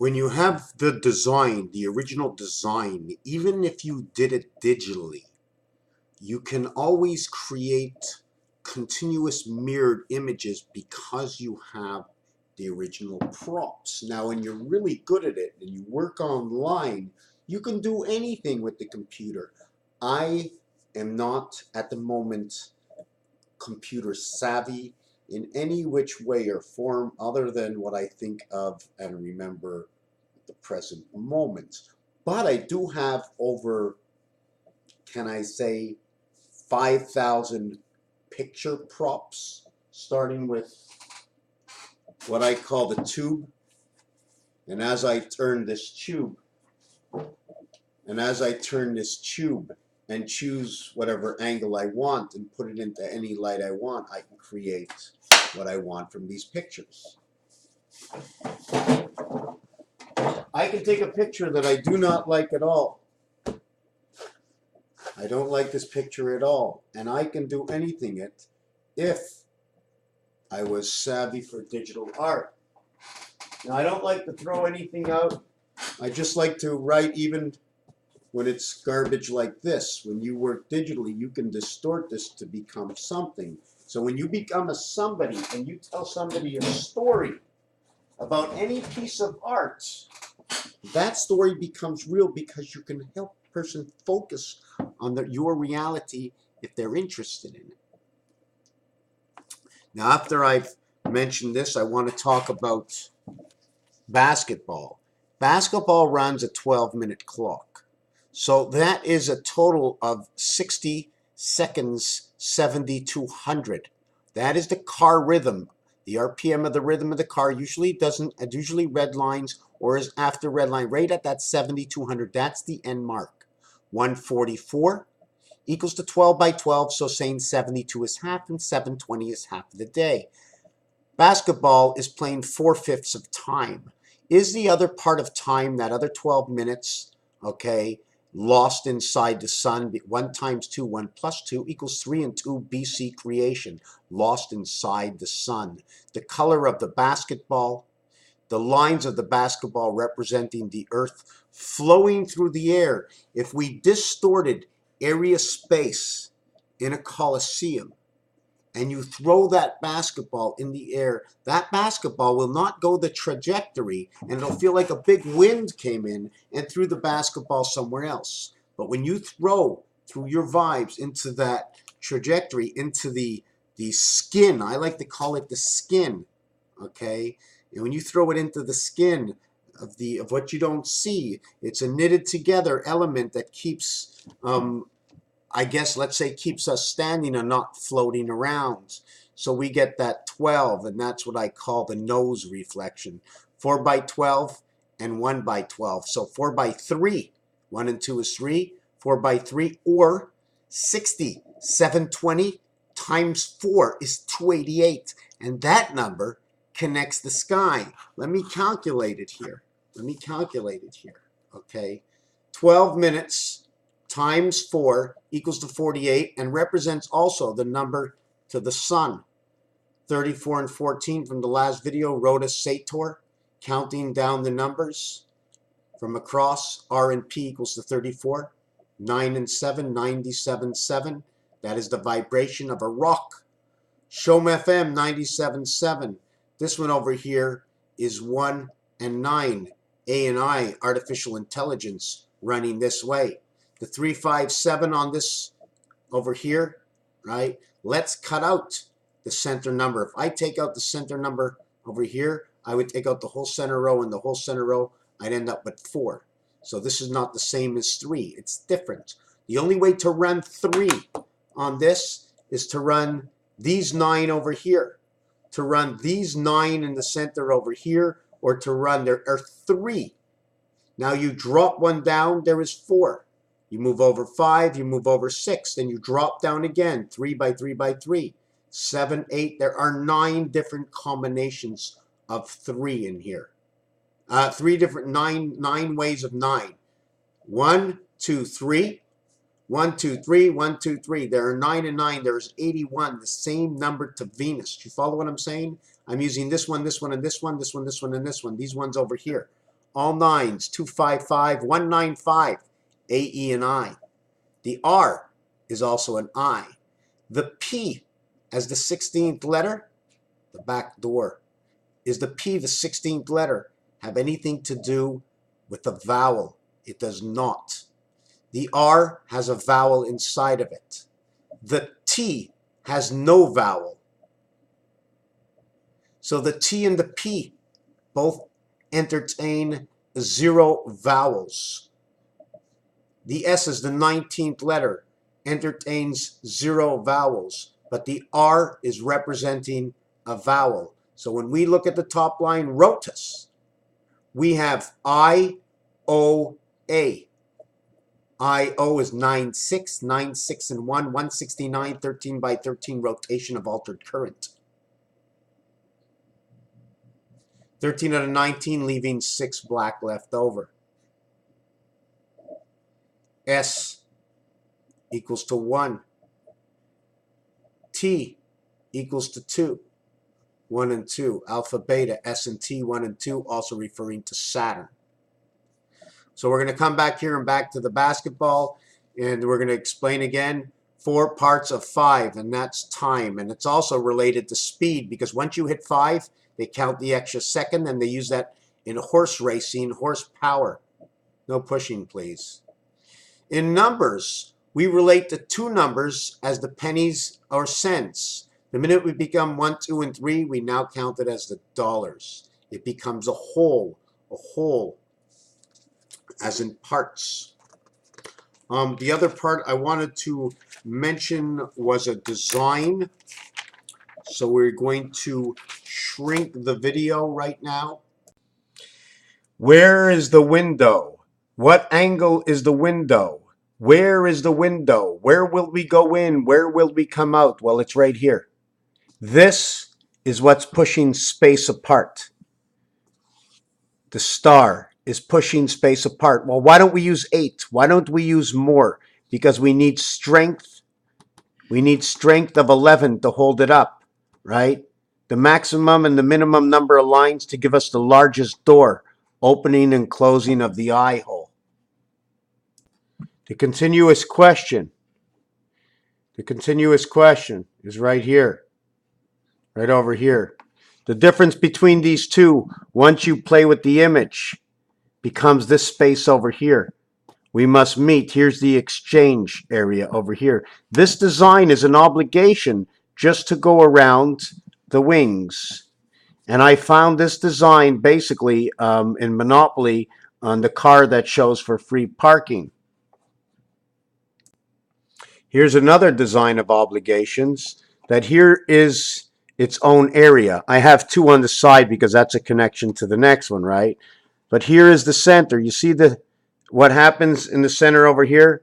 when you have the design, the original design, even if you did it digitally, you can always create continuous mirrored images because you have the original props. Now, when you're really good at it and you work online, you can do anything with the computer. I am not at the moment computer savvy in any which way or form other than what I think of and remember at the present moment. But I do have over, can I say, 5,000 picture props, starting with what I call the tube. And as I turn this tube, and choose whatever angle I want and put it into any light I want, I can create what I want from these pictures. I can take a picture that I do not like at all. I don't like this picture at all, and I can do anything it if I was savvy for digital art. Now, I don't like to throw anything out. I just like to write even when it's garbage like this. When you work digitally, you can distort this to become something. So when you become a somebody and you tell somebody a story about any piece of art, that story becomes real because you can help a person focus on your reality if they're interested in it. Now, after I've mentioned this, I want to talk about basketball. Basketball runs a 12-minute clock. So that is a total of 60 seconds, 7,200. That is the car rhythm. The RPM of the rhythm of the car usually red lines or is after red line, right at that 7,200. That's the end mark. 144 equals to 12 by 12, so saying 72 is half and 720 is half of the day. Basketball is playing 4/5 of time. Is the other part of time, that other 12 minutes, okay, lost inside the sun? 1 times 2, 1 plus 2 equals 3 and 2 BC creation, lost inside the sun. The color of the basketball, the lines of the basketball representing the earth flowing through the air. If we distorted area space in a coliseum and you throw that basketball in the air, that basketball will not go the trajectory, and it'll feel like a big wind came in and threw the basketball somewhere else. But when you throw through your vibes into that trajectory, into the skin, I like to call it the skin, okay? And when you throw it into the skin of what you don't see, it's a knitted together element that keeps I guess, let's say, keeps us standing and not floating around. So we get that 12, and that's what I call the nose reflection. 4 by 12 and 1 by 12. So 4 by 3, 1 and 2 is 3, 4 by 3, or 60, 720 times 4 is 288. And that number connects the sky. Let me calculate it here. Okay? 12 minutes times 4 equals to 48 and represents also the number to the sun. 34 and 14 from the last video wrote a SATURN, counting down the numbers from across. R and P equals to 34. 9 and 7, 97.7. That is the vibration of a rock. HOMME FM 97.7. This one over here is 1 and 9. A&I, artificial intelligence, running this way. The 357 on this over here, right? Let's cut out the center number. If I take out the center number over here, I would take out the whole center row, and the whole center row, I'd end up with 4. So this is not the same as 3. It's different. The only way to run 3 on this is to run these 9 over here, to run these 9 in the center over here, or to run, there are 3. Now you drop one down, there is 4. You move over 5, you move over 6, then you drop down again, 3 by 3 by 3, 7, 8. There are 9 different combinations of 3 in here. 3 different, 9 ways of 9. 1, 2, 3. 1, 2, 3, 1, 2, 3. There are 9 and 9. There's 81, the same number to Venus. Do you follow what I'm saying? I'm using this one, and this one, this one, this one, and this one. These ones over here. all nines, 255, 195, A, E, and I. The R is also an I. The P as the 16th letter, the back door. Is the P the 16th letter have anything to do with a vowel? It does not. The R has a vowel inside of it. The T has no vowel. So the T and the P both entertain 0 vowels. The S is the 19th letter, entertains 0 vowels, but the R is representing a vowel. So when we look at the top line rotus, we have I, O, A. I, O is 9, 6, 9, 6, and 1, 169, 13 by 13 rotation of altered current. 13 out of 19, leaving 6 black left over. S equals to 1. T equals to 2. 1 and 2. Alpha, beta, S and T, 1 and 2, also referring to Saturn. So we're going to come back here and back to the basketball, and we're going to explain again 4 parts of 5, and that's time. And it's also related to speed, because once you hit 5, they count the extra second, and they use that in horse racing, horsepower. No pushing, please. In numbers, we relate the 2 numbers as the pennies or cents. The minute we become 1, 2, and 3, we now count it as the dollars. It becomes a whole, as in parts. The other part I wanted to mention was a design. So we're going to shrink the video right now. Where is the window? What angle is the window? Where is the window? Where will we go in? Where will we come out? Well, it's right here. This is what's pushing space apart. The star is pushing space apart. Well, why don't we use 8? Why don't we use more? Because we need strength. We need strength of 11 to hold it up, right? The maximum and the minimum number of lines to give us the largest door, opening and closing of the eye hole. The continuous question is right here, right over here. The difference between these two, once you play with the image, becomes this space over here. We must meet. Here's the exchange area over here. This design is an obligation just to go around the wings. And I found this design basically in Monopoly on the car that shows for free parking. Here's another design of obligations that here is its own area. I have 2 on the side because that's a connection to the next one, right? But here is the center. You see what happens in the center over here?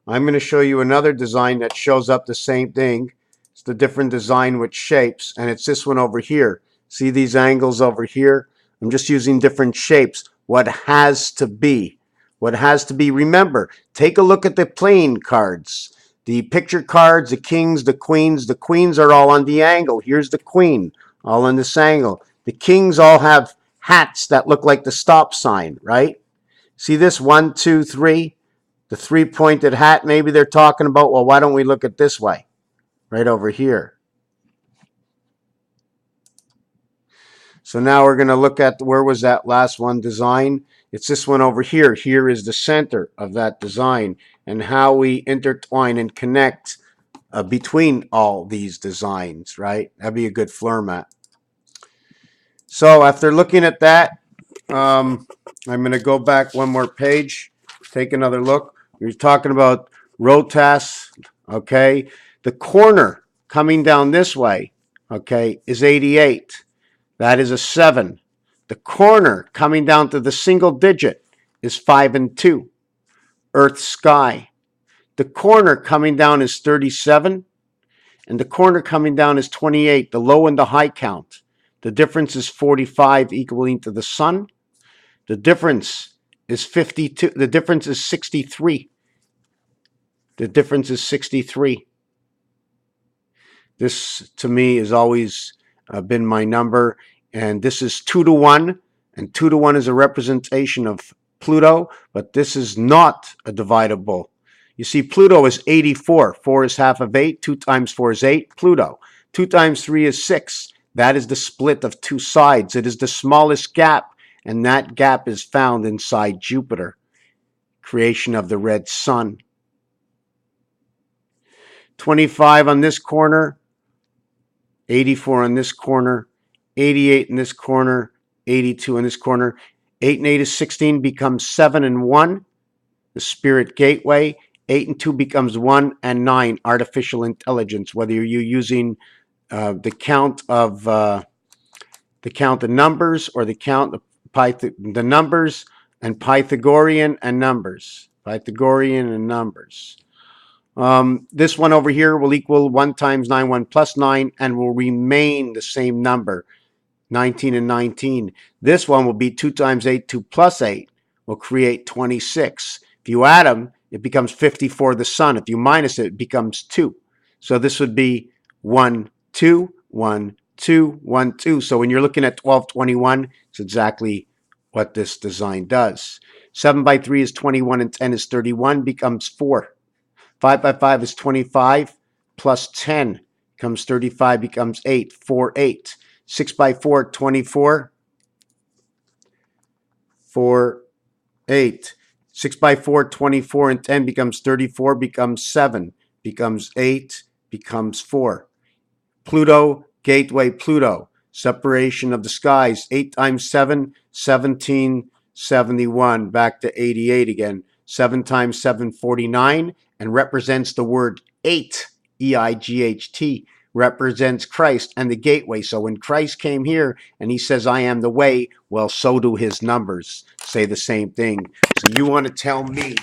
I'm going to show you another design that shows up the same thing. It's the different design with shapes, and it's this one over here. See these angles over here? I'm just using different shapes. What has to be? What has to be? Remember, take a look at the playing cards. The picture cards, the kings, the queens are all on the angle. Here's the queen, all on this angle. The kings all have hats that look like the stop sign, right? See this 1, 2, 3? The 3-pointed hat, maybe they're talking about, well, why don't we look at this way? Right over here. So now we're going to look at, where was that last one design? It's this one over here. Here is the center of that design and how we intertwine and connect between all these designs, right? That'd be a good floor mat. So after looking at that, I'm going to go back one more page, take another look. We're talking about rotas, okay? The corner coming down this way, okay, is 88. That is a 7. The corner coming down to the single digit is 5 and 2. Earth, sky. The corner coming down is 37, and the corner coming down is 28, the low and the high count. The difference is 45, equaling to the sun. The difference is 52. The difference is 63. The difference is 63. This, to me, has always been my number, and this is 2 to 1, And 2 to 1 is a representation of Pluto, but this is not a dividable. You see, Pluto is 84. 4 is half of 8. 2 times 4 is 8. Pluto. 2 times 3 is 6. That is the split of two sides. It is the smallest gap, and that gap is found inside Jupiter, creation of the red sun. 25 on this corner, 84 on this corner, 88 in this corner, 82 in this corner. 8 and 8 is 16, becomes 7 and 1, the spirit gateway. 8 and 2 becomes 1 and 9, artificial intelligence, whether you're using the count of numbers or the count of the numbers and Pythagorean and numbers. Pythagorean and numbers. This one over here will equal 1 times 9, 1 plus 9, and will remain the same number, 19 and 19. This one will be 2 times 8, 2 plus 8, will create 26. If you add them, it becomes 54, the sun. If you minus it, it becomes 2. So this would be 1, 2, 1, 2, 1, 2. So when you're looking at 1221, it's exactly what this design does. 7 by 3 is 21 and 10 is 31, becomes 4. 5 by 5 is 25, plus 10 becomes 35, becomes 8, 4, 8. 6 by 4, 24, 4, 8. 6 by 4, 24, and 10 becomes 34, becomes 7, becomes 8, becomes 4. Pluto, gateway Pluto, separation of the skies, 8 times 7, 17, 71, back to 88 again. 7 times 7, 49, and represents the word 8, E-I-G-H-T, represents Christ and the gateway. So when Christ came here and he says, I am the way, well, so do his numbers say the same thing. So you want to tell me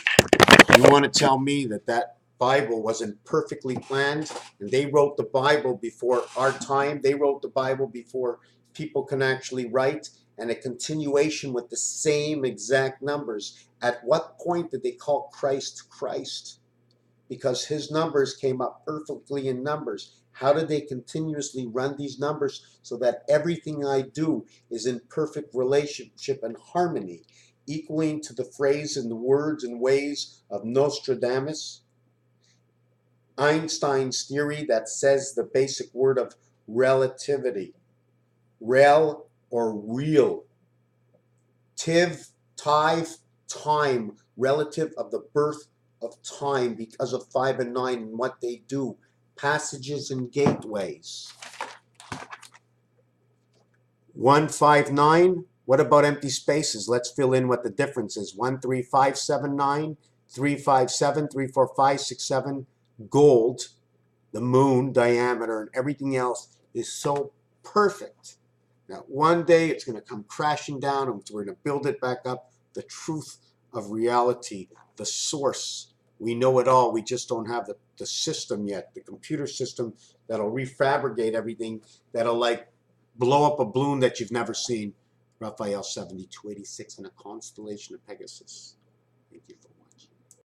that that Bible wasn't perfectly planned, and they wrote the Bible before our time. They wrote the Bible before people can actually write, and a continuation with the same exact numbers. At what point did they call Christ Christ? Because his numbers came up perfectly in numbers. How did they continuously run these numbers so that everything I do is in perfect relationship and harmony, equaling to the phrase and the words and ways of Nostradamus? Einstein's theory that says the basic word of relativity. Rel or real. Tiv, tive, time, relative of the birth of time because of 5 and 9 and what they do. Passages and gateways. 159. What about empty spaces? Let's fill in what the difference is. 1, 3, 5, 7, 9, 3, 5, 7, 3, 4, 5, 6, 7. Gold, the moon diameter, and everything else is so perfect. Now, one day it's going to come crashing down and we're going to build it back up. The truth of reality, the source. We know it all. We just don't have the system yet, the computer system that'll refabricate everything, that'll like blow up a balloon that you've never seen. Raphael 7286 and a constellation of Pegasus. Thank you.